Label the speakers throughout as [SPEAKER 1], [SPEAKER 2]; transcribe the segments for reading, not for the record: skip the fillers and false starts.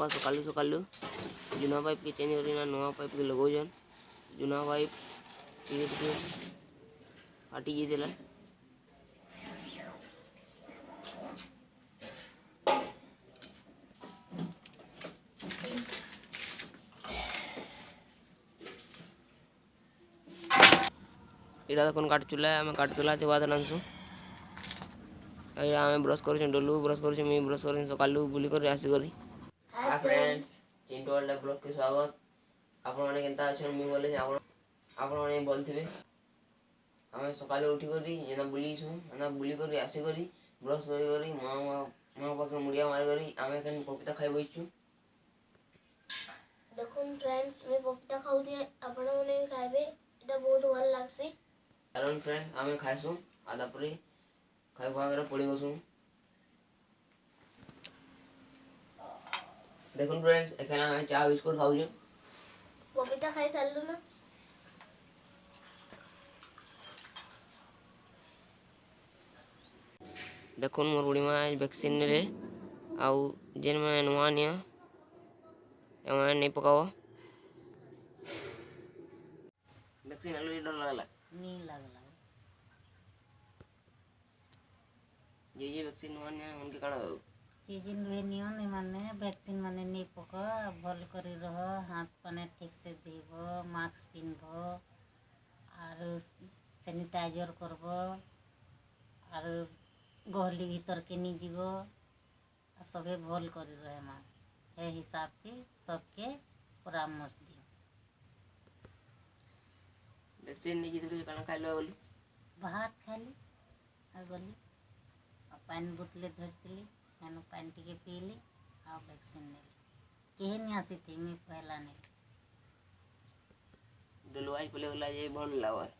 [SPEAKER 1] बापा सकालू सकालू जुना पाइप के चेंज करना नुआ पाइप के लगाउन। जुना पाइप टे फाटी जाइला। एटा देखो काट चूल्हा आम काट चूल्हा बाद रांधसु। आम ब्रश कर डोलू ब्रश कर ब्रश कर सकालू बुलिक आसिक। Hi friends, Chintu world blog के स्वागत। आपण मैंने केनता अच्छे मुझे बोले आपण मैंने बोलते आम सकाल उठिक जेना बुलीसु एना बुलिक आसिक ब्रश कर माँ पाखे मुड़िया मारिक आम कहीं पपीता खाई बसचु।
[SPEAKER 2] देखो फ्रेंड्स मैं पपीता खाऊनी आपण मैंने भी खाइबे। एटा बहुत भल लागसी।
[SPEAKER 1] कारण फ्रेंड्स आम खाइसु आधा परी खाई खुआ पड़ी बसु। देखो फ्रेंड्स एखाने आम चा बिस्कुट खाऊ।
[SPEAKER 2] पपीता खाई सारू ना।
[SPEAKER 1] देखो मोर बुढ़ी माँ वैक्सीन ने आउ जेन मैं नुआ निया एम नहीं पकाओ वैक्सीन आलू डर लगला
[SPEAKER 3] नहीं लगला
[SPEAKER 1] ये वैक्सीन नुआ निया उनके काना दो
[SPEAKER 3] सीजन वे नियो नहीं माने वैक्सीन माने नहीं पका भल करी रहो हाथ पाने ठीक से देबो मास्क पिनबो और सैनिटाइजर करबो और गहली भीतर के नहीं जीवो सबे भल करी रहे माँ हे हिसाब से सबके परामर्श दियो।
[SPEAKER 1] वैक्सीन नहीं जीते काना खाई लो गली
[SPEAKER 3] भात खाली और गली और पानी बोतले धरती मैंने पानी टिके पीली और वैक्सीन नेली कहे नहीं आसी थी मैं पहला नहीं
[SPEAKER 1] डलवाई पले गला जे भल लावर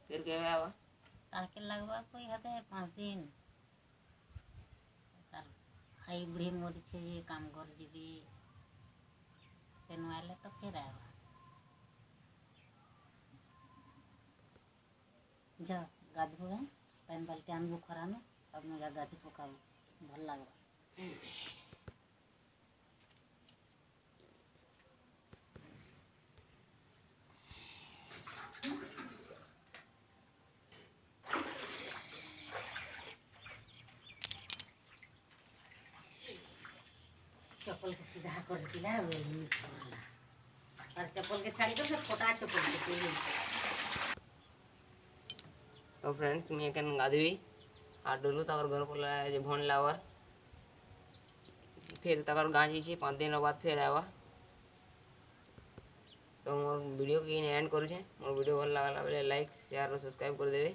[SPEAKER 1] फिर के आवा
[SPEAKER 3] ताके लगवा कोई हते 5 दिन तार आई बुढ़ी मोरी छे ये काम कर जीबी से नवाले तो फिर आवा जा गाधु है पानी बाल्टी आनबो खरानो अब मुझे गाधी पकाऊ भल लगवा। चप्पल के सीधा कर दिला वही और चप्पल के छाड़ी तो फिर फोटा चप्पल के पीली।
[SPEAKER 1] तो फ्रेंड्स मैं कन गाधवी आ डोलू तक घर पर जे भन लावर फिर तक गाँजी छे 5 दिन बाद फिर आवा। तो मोर वीडियो के एंड करूँ मोर वीडियो भल लगा बेले लाइक शेयर और सब्सक्राइब कर देवे।